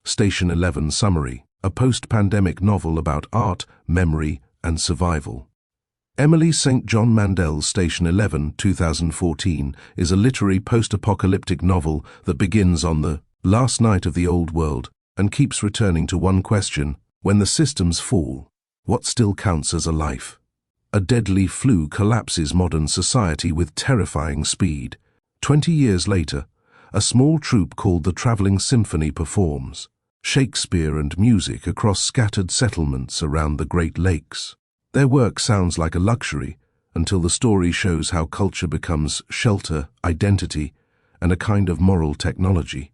Station 11 Summary, a post-pandemic novel about art, memory, and survival. Emily St. John Mandel's Station 11, 2014, is a literary post-apocalyptic novel that begins on the last night of the old world and keeps returning to one question: when the systems fall, what still counts as a life? A deadly flu collapses modern society with terrifying speed. 20 years later, a small troupe called the Traveling Symphony performs Shakespeare and music across scattered settlements around the Great Lakes. Their work sounds like a luxury until the story shows how culture becomes shelter, identity, and a kind of moral technology.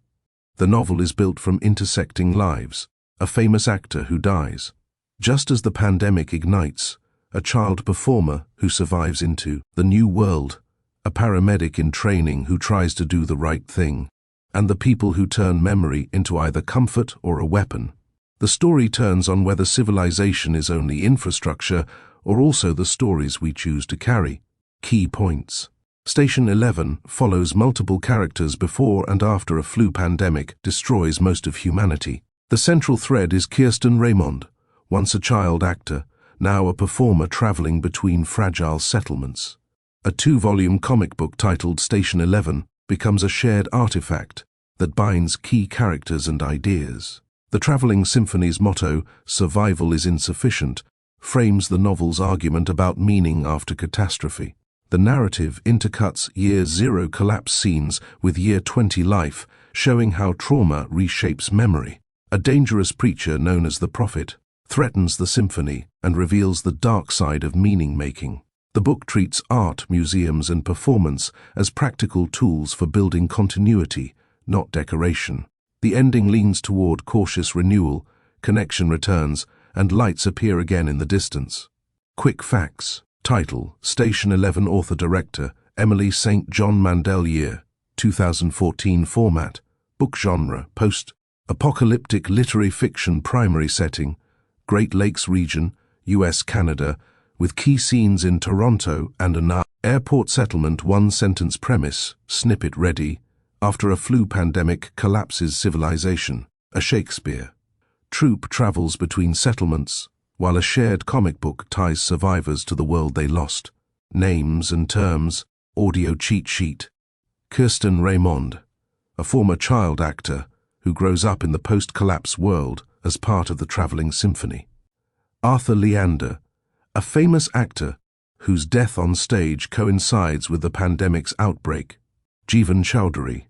The novel is built from intersecting lives: a famous actor who dies. Just as the pandemic ignites, a child performer who survives into the new world, a paramedic-in-training who tries to do the right thing, and the people who turn memory into either comfort or a weapon. The story turns on whether civilization is only infrastructure or also the stories we choose to carry. Key points. Station 11 follows multiple characters before and after a flu pandemic destroys most of humanity. The central thread is Kirsten Raymond, once a child actor, now a performer traveling between fragile settlements. A 2-volume comic book titled Station 11 becomes a shared artifact that binds key characters and ideas. The Traveling Symphony's motto, "Survival is insufficient," frames the novel's argument about meaning after catastrophe. The narrative intercuts Year 0 collapse scenes with Year 20 life, showing how trauma reshapes memory. A dangerous preacher known as the Prophet threatens the symphony and reveals the dark side of meaning-making. The book treats art, museums, and performance as practical tools for building continuity, not decoration. The ending leans toward cautious renewal, connection returns, and lights appear again in the distance. Quick facts. Title: Station 11. Author-director Emily St. John Mandel. Year 2014. Format: book. Genre: post-apocalyptic literary fiction. Primary setting: Great Lakes region, US-Canada, with key scenes in Toronto and an airport settlement. One-sentence premise, snippet ready. After a flu pandemic collapses civilization. A Shakespeare. Troupe travels between settlements, while a shared comic book ties survivors to the world they lost. Names and terms. Audio cheat sheet. Kirsten Raymond, a former child actor who grows up in the post-collapse world as part of the Traveling Symphony. Arthur Leander, a famous actor whose death on stage coincides with the pandemic's outbreak. Jeevan Chowdhury,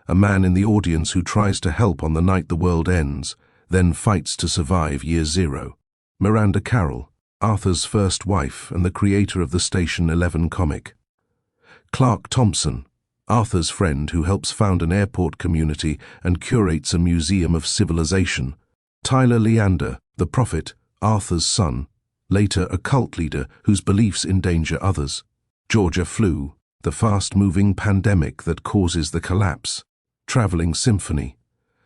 a man in the audience who tries to help on the night the world ends, then fights to survive Year 0. Miranda Carroll, Arthur's first wife and the creator of the Station 11 comic. Clark Thompson, Arthur's friend who helps found an airport community and curates a museum of civilization. Tyler Leander, the Prophet, Arthur's son, later a cult leader whose beliefs endanger others. Georgia Flu, the fast-moving pandemic that causes the collapse. Traveling Symphony,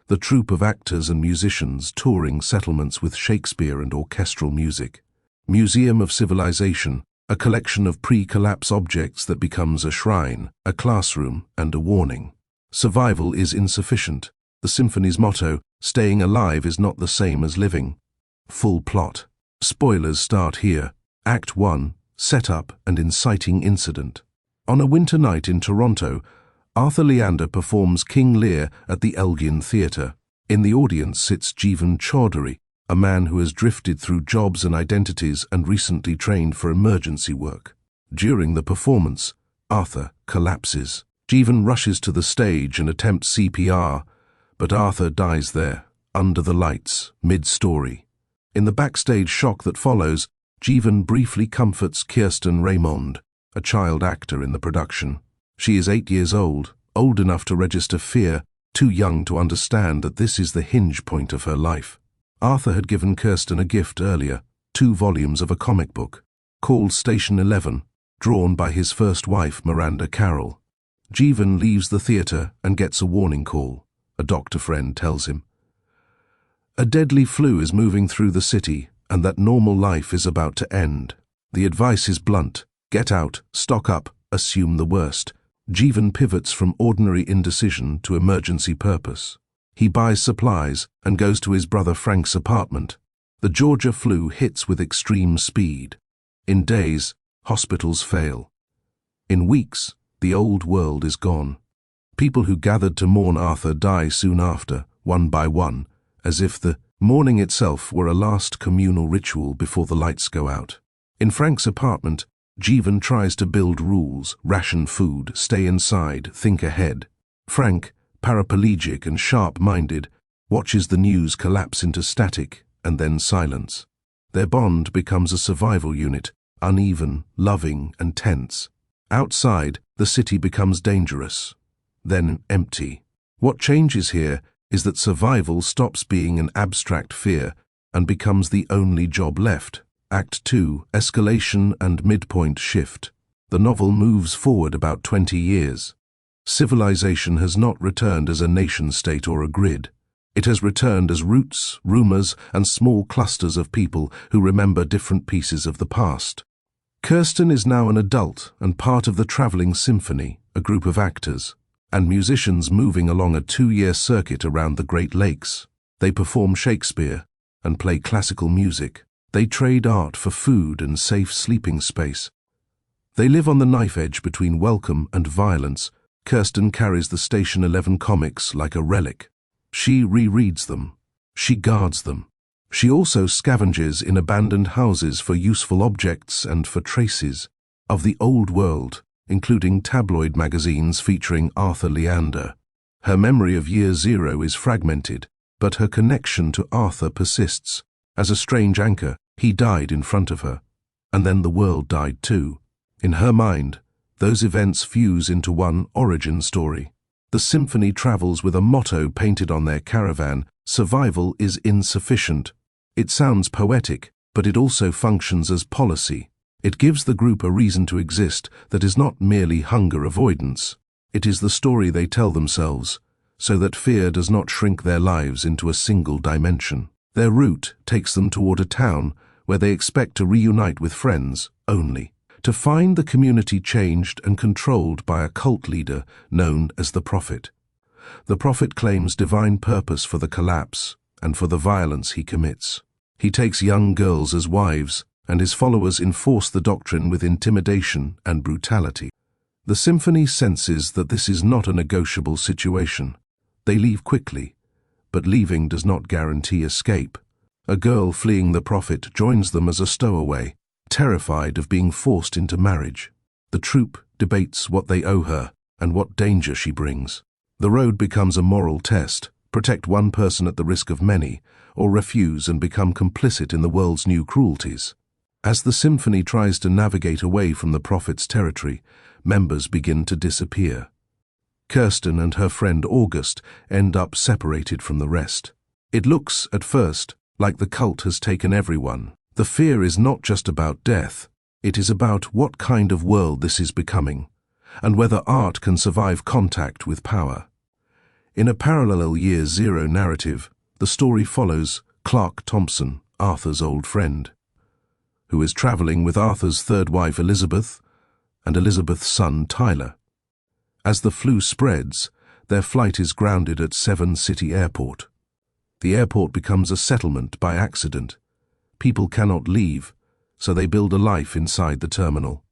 the troupe of actors and musicians touring settlements with Shakespeare and orchestral music. Museum of Civilization, a collection of pre-collapse objects that becomes a shrine, a classroom, and a warning. Survival is insufficient. The symphony's motto, "Staying alive is not the same as living." Full plot. Spoilers start here. Act 1, Setup and Inciting Incident. On a winter night in Toronto, Arthur Leander performs King Lear at the Elgin Theatre. In the audience sits Jeevan Chowdhury, a man who has drifted through jobs and identities and recently trained for emergency work. During the performance, Arthur collapses. Jeevan rushes to the stage and attempts CPR, but Arthur dies there, under the lights, mid-story. In the backstage shock that follows, Jeevan briefly comforts Kirsten Raymond, a child actor in the production. She is 8 years old enough to register fear, too young to understand that this is the hinge point of her life. Arthur had given Kirsten a gift earlier, 2 volumes of a comic book, called Station 11, drawn by his first wife, Miranda Carroll. Jeevan leaves the theatre and gets a warning call. A doctor friend tells him a deadly flu is moving through the city and that normal life is about to end. The advice is blunt: get out, stock up, assume the worst. Jeevan pivots from ordinary indecision to emergency purpose. He buys supplies and goes to his brother Frank's apartment. The Georgia flu hits with extreme speed. In days, hospitals fail. In weeks, the old world is gone. People who gathered to mourn Arthur die soon after, one by one, as if the mourning itself were a last communal ritual before the lights go out. In Frank's apartment, Jeevan tries to build rules, ration food, stay inside, think ahead. Frank, paraplegic and sharp-minded, watches the news collapse into static and then silence. Their bond becomes a survival unit, uneven, loving, and tense. Outside, the city becomes dangerous, then empty. What changes here is that survival stops being an abstract fear and becomes the only job left. Act 2, Escalation and Midpoint Shift. The novel moves forward about 20 years. Civilization has not returned as a nation-state or a grid. It has returned as roots, rumors, and small clusters of people who remember different pieces of the past. Kirsten is now an adult and part of the Traveling Symphony, a group of actors and musicians moving along a 2-year circuit around the Great Lakes. They perform Shakespeare and play classical music. They trade art for food and safe sleeping space. They live on the knife edge between welcome and violence. Kirsten carries the Station 11 comics like a relic. She rereads them. She guards them. She also scavenges in abandoned houses for useful objects and for traces of the old world, including tabloid magazines featuring Arthur Leander. Her memory of Year Zero is fragmented, but her connection to Arthur persists. As a strange anchor, he died in front of her, and then the world died too. In her mind, those events fuse into one origin story. The symphony travels with a motto painted on their caravan: survival is insufficient. It sounds poetic, but it also functions as policy. It gives the group a reason to exist that is not merely hunger avoidance. It is the story they tell themselves, so that fear does not shrink their lives into a single dimension. Their route takes them toward a town where they expect to reunite with friends only, to find the community changed and controlled by a cult leader known as the Prophet. The Prophet claims divine purpose for the collapse and for the violence he commits. He takes young girls as wives, and his followers enforce the doctrine with intimidation and brutality. The symphony senses that this is not a negotiable situation. They leave quickly, but leaving does not guarantee escape. A girl fleeing the Prophet joins them as a stowaway, terrified of being forced into marriage. The troupe debates what they owe her and what danger she brings. The road becomes a moral test: protect one person at the risk of many, or refuse and become complicit in the world's new cruelties. As the symphony tries to navigate away from the Prophet's territory, members begin to disappear. Kirsten and her friend August end up separated from the rest. It looks, at first, like the cult has taken everyone. The fear is not just about death, it is about what kind of world this is becoming, and whether art can survive contact with power. In a parallel Year Zero narrative, the story follows Clark Thompson, Arthur's old friend, who is traveling with Arthur's third wife Elizabeth and Elizabeth's son Tyler. As the flu spreads, their flight is grounded at Seven City Airport. The airport becomes a settlement by accident. People cannot leave, so they build a life inside the terminal.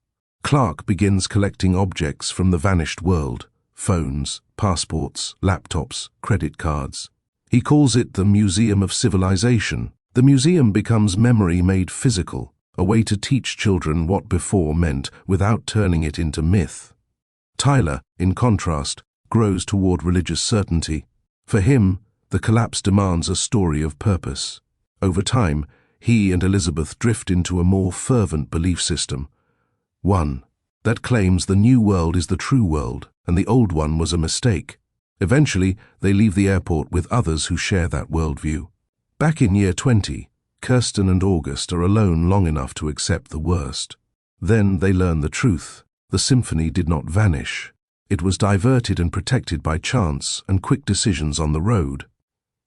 Clark begins collecting objects from the vanished world: phones, passports, laptops, credit cards. He calls it the Museum of Civilization. The museum becomes memory made physical, a way to teach children what before meant without turning it into myth. Tyler, in contrast, grows toward religious certainty. For him, the collapse demands a story of purpose. Over time, he and Elizabeth drift into a more fervent belief system, one that claims the new world is the true world and the old one was a mistake. Eventually, they leave the airport with others who share that worldview. Back in Year 20, Kirsten and August are alone long enough to accept the worst. Then they learn the truth. The symphony did not vanish. It was diverted and protected by chance and quick decisions on the road.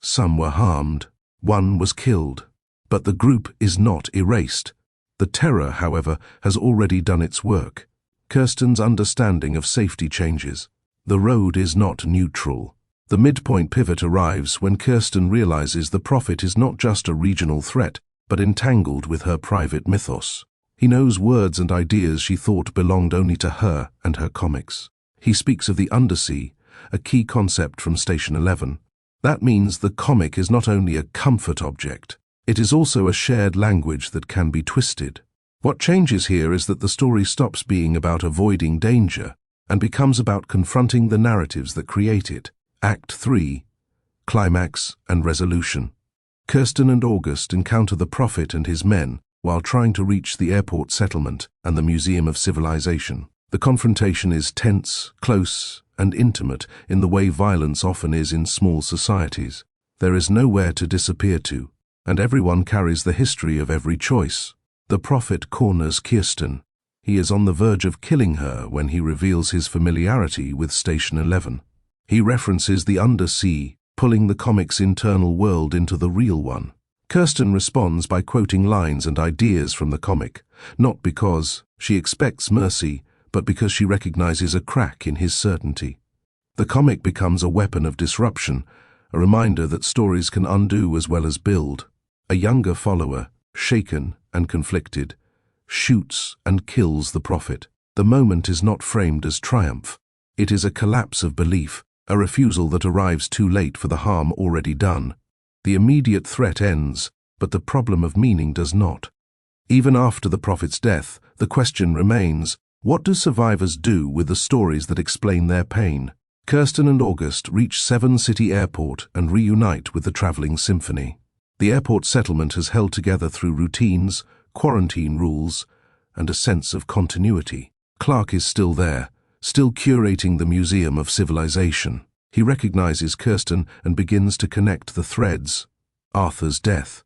Some were harmed. One was killed. But the group is not erased. The terror, however, has already done its work. Kirsten's understanding of safety changes. The road is not neutral. The midpoint pivot arrives when Kirsten realizes the prophet is not just a regional threat, but entangled with her private mythos. He knows words and ideas she thought belonged only to her and her comics. He speaks of the undersea, a key concept from Station 11. That means the comic is not only a comfort object, it is also a shared language that can be twisted. What changes here is that the story stops being about avoiding danger and becomes about confronting the narratives that create it. Act 3, Climax and Resolution. Kirsten and August encounter the prophet and his men while trying to reach the airport settlement and the Museum of Civilization. The confrontation is tense, close, and intimate in the way violence often is in small societies. There is nowhere to disappear to, and everyone carries the history of every choice. The prophet corners Kirsten. He is on the verge of killing her when he reveals his familiarity with Station 11. He references the undersea, pulling the comic's internal world into the real one. Kirsten responds by quoting lines and ideas from the comic, not because she expects mercy, but because she recognizes a crack in his certainty. The comic becomes a weapon of disruption, a reminder that stories can undo as well as build. A younger follower, shaken and conflicted, shoots and kills the prophet. The moment is not framed as triumph. It is a collapse of belief, a refusal that arrives too late for the harm already done. The immediate threat ends, but the problem of meaning does not. Even after the prophet's death, the question remains, what do survivors do with the stories that explain their pain? Kirsten and August reach Seven City Airport and reunite with the Traveling Symphony. The airport settlement has held together through routines, quarantine rules, and a sense of continuity. Clark is still there, still curating the Museum of Civilization. He recognizes Kirsten and begins to connect the threads. Arthur's death,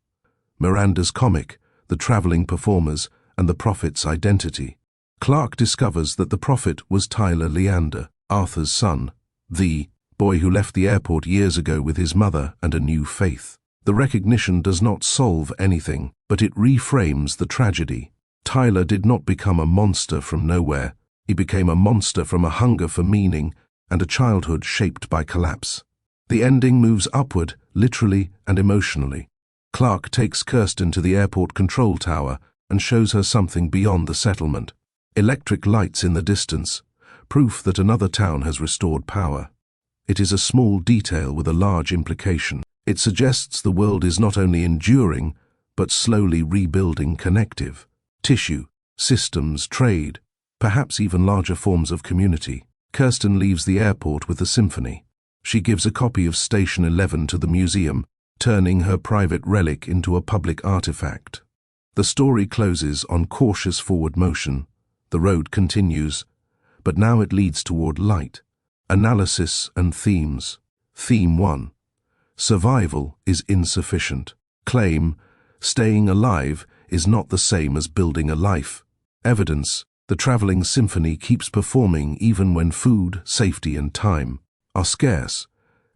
Miranda's comic, the traveling performers, and the prophet's identity. Clark discovers that the prophet was Tyler Leander, Arthur's son, the boy who left the airport years ago with his mother and a new faith. The recognition does not solve anything, but it reframes the tragedy. Tyler did not become a monster from nowhere. He became a monster from a hunger for meaning and a childhood shaped by collapse. The ending moves upward, literally and emotionally. Clark takes Kirsten to the airport control tower and shows her something beyond the settlement. Electric lights in the distance, proof that another town has restored power. It is a small detail with a large implication. It suggests the world is not only enduring, but slowly rebuilding connective. Tissue, systems, trade, perhaps even larger forms of community. Kirsten leaves the airport with the symphony. She gives a copy of Station 11 to the museum, turning her private relic into a public artifact. The story closes on cautious forward motion. The road continues, but now it leads toward light. Analysis and themes. Theme 1. Survival is insufficient. Claim, staying alive is not the same as building a life. Evidence, the Traveling Symphony keeps performing even when food, safety, and time are scarce,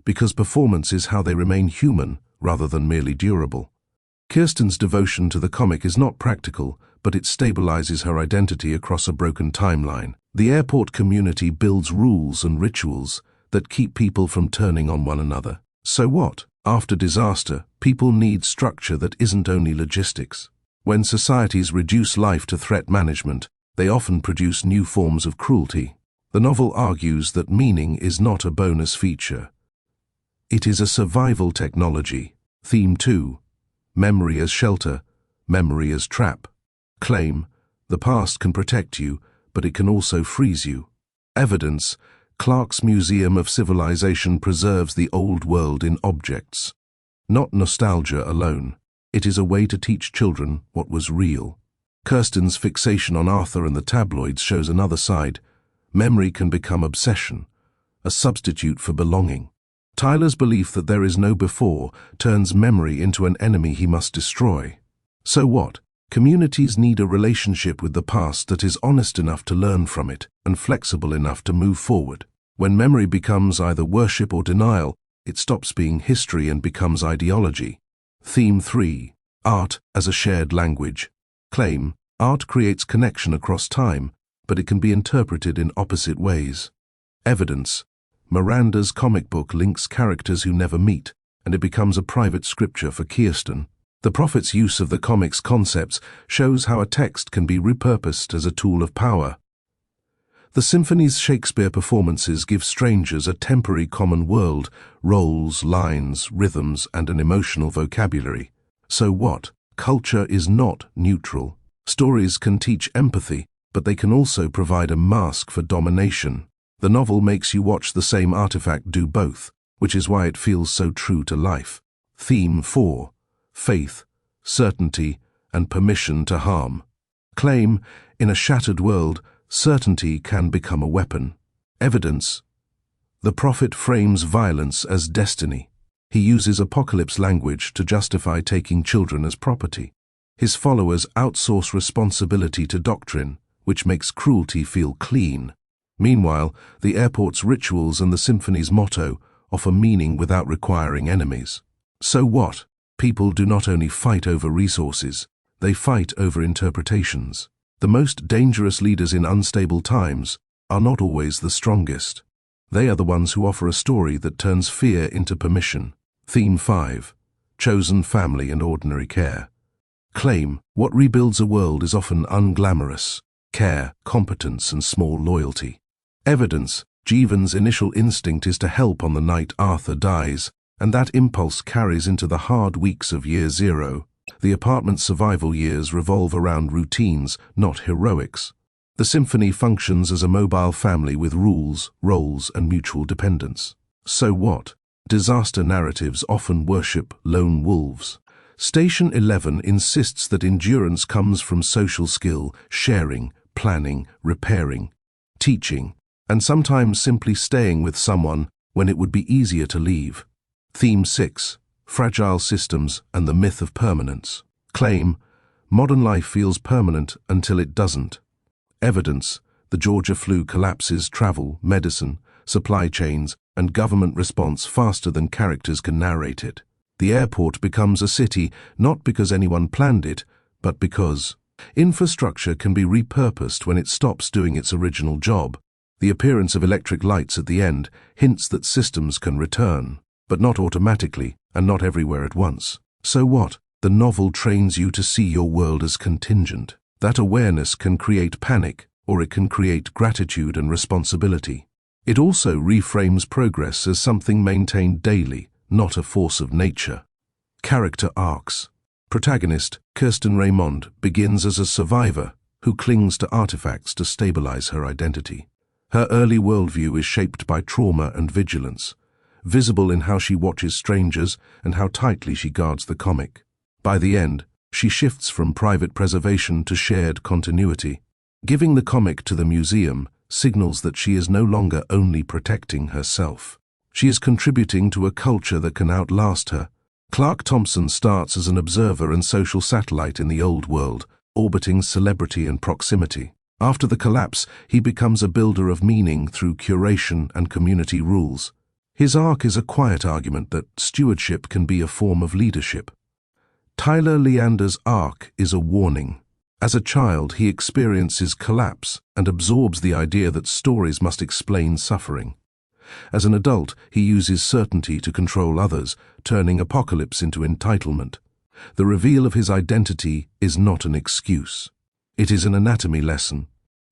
because performance is how they remain human rather than merely durable. Kirsten's devotion to the comic is not practical, but it stabilizes her identity across a broken timeline. The airport community builds rules and rituals that keep people from turning on one another. So what? After disaster, people need structure that isn't only logistics. When societies reduce life to threat management, they often produce new forms of cruelty. The novel argues that meaning is not a bonus feature. It is a survival technology. Theme 2. Memory as shelter, memory as trap. Claim, the past can protect you, but it can also freeze you. Evidence, Clark's Museum of Civilization preserves the old world in objects. Not nostalgia alone. It is a way to teach children what was real. Kirsten's fixation on Arthur and the tabloids shows another side. Memory can become obsession, a substitute for belonging. Tyler's belief that there is no before turns memory into an enemy he must destroy. So what? Communities need a relationship with the past that is honest enough to learn from it and flexible enough to move forward. When memory becomes either worship or denial, it stops being history and becomes ideology. Theme 3. Art as a shared language. Claim, art creates connection across time, but it can be interpreted in opposite ways. Evidence, Miranda's comic book links characters who never meet, and it becomes a private scripture for Kirsten. The prophet's use of the comic's concepts shows how a text can be repurposed as a tool of power. The symphony's Shakespeare performances give strangers a temporary common world, roles, lines, rhythms, and an emotional vocabulary. So what? Culture is not neutral. Stories can teach empathy, but they can also provide a mask for domination. The novel makes you watch the same artifact do both, which is why it feels so true to life. Theme 4. Faith, certainty, and permission to harm. Claim, in a shattered world, certainty can become a weapon. Evidence. The prophet frames violence as destiny. He uses apocalypse language to justify taking children as property. His followers outsource responsibility to doctrine, which makes cruelty feel clean. Meanwhile, the airport's rituals and the symphony's motto offer meaning without requiring enemies. So what? People do not only fight over resources, they fight over interpretations. The most dangerous leaders in unstable times are not always the strongest. They are the ones who offer a story that turns fear into permission. Theme 5. Chosen family and ordinary care. Claim, what rebuilds a world is often unglamorous. Care, competence, and small loyalty. Evidence, Jeevan's initial instinct is to help on the night Arthur dies, and that impulse carries into the hard weeks of year 0. The apartment's survival years revolve around routines, not heroics. The symphony functions as a mobile family with rules, roles, and mutual dependence. So what? Disaster narratives often worship lone wolves. Station 11 insists that endurance comes from social skill, sharing, planning, repairing, teaching, and sometimes simply staying with someone when it would be easier to leave. Theme 6. Fragile systems and the myth of permanence. Claim, modern life feels permanent until it doesn't. Evidence, the Georgia flu collapses travel, medicine, supply chains, and government response faster than characters can narrate it. The airport becomes a city not because anyone planned it, but because infrastructure can be repurposed when it stops doing its original job. The appearance of electric lights at the end hints that systems can return, but not automatically and not everywhere at once. So what? The novel trains you to see your world as contingent. That awareness can create panic, or it can create gratitude and responsibility. It also reframes progress as something maintained daily, not a force of nature. Character arcs. Protagonist, Kirsten Raymond, begins as a survivor who clings to artifacts to stabilize her identity. Her early worldview is shaped by trauma and vigilance, visible in how she watches strangers and how tightly she guards the comic. By the end, she shifts from private preservation to shared continuity. Giving the comic to the museum signals that she is no longer only protecting herself. She is contributing to a culture that can outlast her. Clark Thompson starts as an observer and social satellite in the old world, orbiting celebrity and proximity. After the collapse, he becomes a builder of meaning through curation and community rules. His arc is a quiet argument that stewardship can be a form of leadership. Tyler Leander's arc is a warning. As a child, he experiences collapse and absorbs the idea that stories must explain suffering. As an adult, he uses certainty to control others, turning apocalypse into entitlement. The reveal of his identity is not an excuse. It is an anatomy lesson.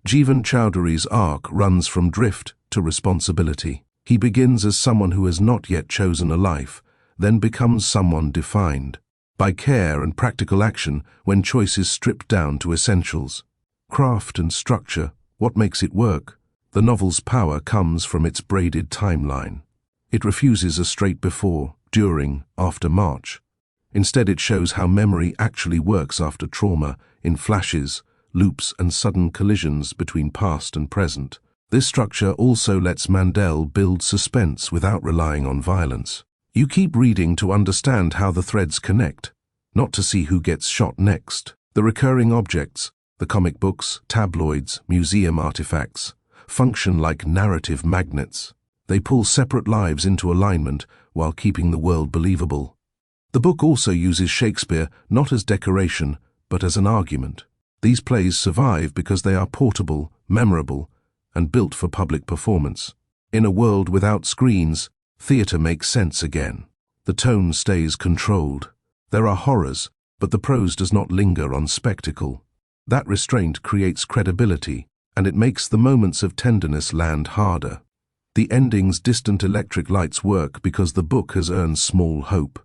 Jeevan Chowdhury's arc runs from drift to responsibility. He begins as someone who has not yet chosen a life, then becomes someone defined by care and practical action when choice is stripped down to essentials. Craft and structure, what makes it work? The novel's power comes from its braided timeline. It refuses a straight before, during, after March. Instead, it shows how memory actually works after trauma, in flashes, loops, and sudden collisions between past and present. This structure also lets Mandel build suspense without relying on violence. You keep reading to understand how the threads connect, not to see who gets shot next. The recurring objects, the comic books, tabloids, museum artifacts, function like narrative magnets. They pull separate lives into alignment while keeping the world believable. The book also uses Shakespeare not as decoration, but as an argument. These plays survive because they are portable, memorable, and built for public performance. In a world without screens, theatre makes sense again. The tone stays controlled. There are horrors, but the prose does not linger on spectacle. That restraint creates credibility, and it makes the moments of tenderness land harder. The ending's distant electric lights work because the book has earned small hope.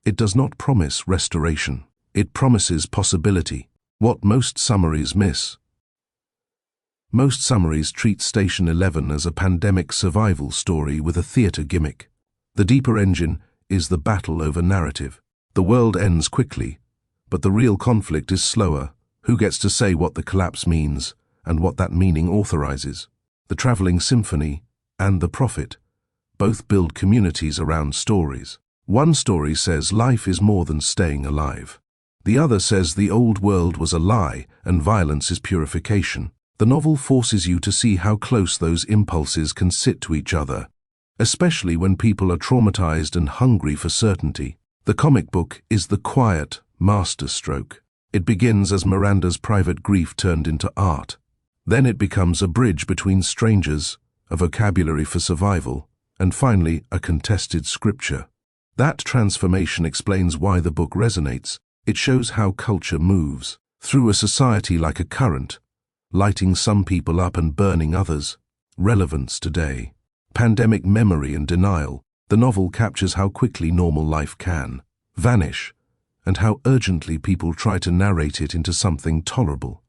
It does not promise restoration. It promises possibility, what most summaries miss. Most summaries treat Station 11 as a pandemic survival story with a theatre gimmick. The deeper engine is the battle over narrative. The world ends quickly, but the real conflict is slower. Who gets to say what the collapse means and what that meaning authorizes? The Traveling Symphony and The Prophet both build communities around stories. One story says life is more than staying alive. The other says the old world was a lie and violence is purification. The novel forces you to see how close those impulses can sit to each other, especially when people are traumatized and hungry for certainty. The comic book is the quiet masterstroke. It begins as Miranda's private grief turned into art. Then it becomes a bridge between strangers, a vocabulary for survival, and finally a contested scripture. That transformation explains why the book resonates. It shows how culture moves through a society like a current, lighting some people up and burning others. Relevance today. Pandemic memory and denial. The novel captures how quickly normal life can vanish, and how urgently people try to narrate it into something tolerable.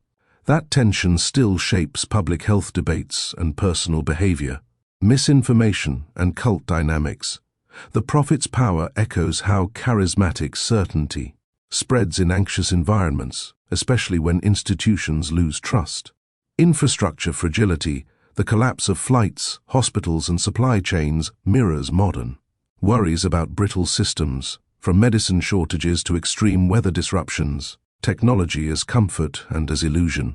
That tension still shapes public health debates and personal behavior. Misinformation and cult dynamics. The prophet's power echoes how charismatic certainty spreads in anxious environments, especially when institutions lose trust. Infrastructure fragility. The collapse of flights, hospitals and supply chains mirrors modern worries about brittle systems, from medicine shortages to extreme weather disruptions, technology as comfort and as illusion.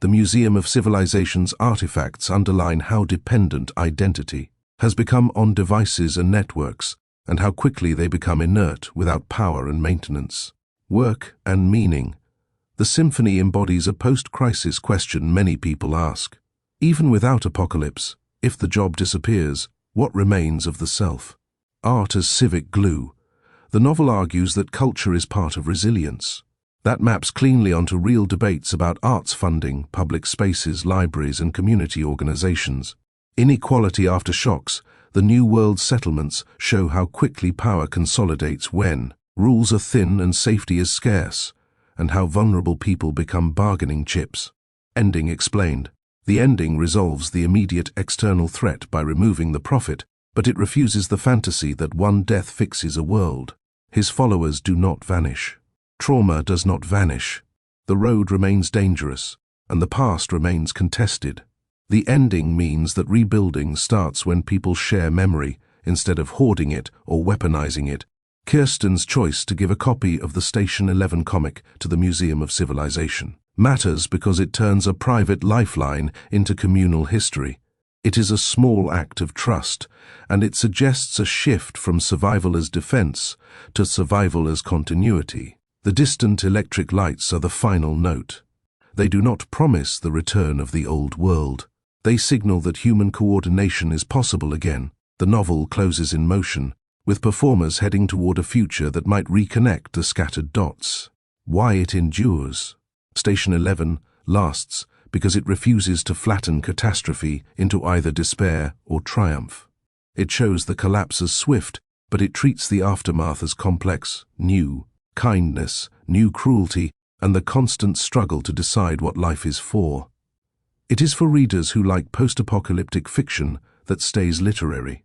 The Museum of Civilization's artifacts underline how dependent identity has become on devices and networks, and how quickly they become inert without power and maintenance. Work and meaning. The symphony embodies a post-crisis question many people ask. Even without apocalypse, if the job disappears, what remains of the self? Art as civic glue. The novel argues that culture is part of resilience. That maps cleanly onto real debates about arts funding, public spaces, libraries, and community organizations. Inequality after shocks. The New World settlements show how quickly power consolidates when rules are thin and safety is scarce, and how vulnerable people become bargaining chips. Ending explained. The ending resolves the immediate external threat by removing the prophet, but it refuses the fantasy that one death fixes a world. His followers do not vanish. Trauma does not vanish. The road remains dangerous, and the past remains contested. The ending means that rebuilding starts when people share memory, instead of hoarding it or weaponizing it. Kirsten's choice to give a copy of the Station 11 comic to the Museum of Civilization matters because it turns a private lifeline into communal history. It is a small act of trust, and it suggests a shift from survival as defense to survival as continuity. The distant electric lights are the final note. They do not promise the return of the old world. They signal that human coordination is possible again. The novel closes in motion, with performers heading toward a future that might reconnect the scattered dots. Why it endures. Station 11 lasts because it refuses to flatten catastrophe into either despair or triumph. It shows the collapse as swift, but it treats the aftermath as complex, new kindness, new cruelty, and the constant struggle to decide what life is for. It is for readers who like post-apocalyptic fiction that stays literary,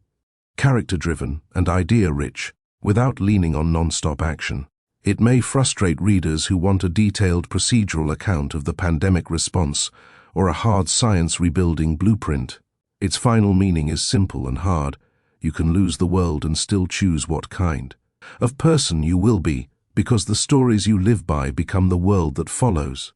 character-driven and idea-rich, without leaning on non-stop action. It may frustrate readers who want a detailed procedural account of the pandemic response or a hard science rebuilding blueprint. Its final meaning is simple and hard. You can lose the world and still choose what kind of person you will be, because the stories you live by become the world that follows.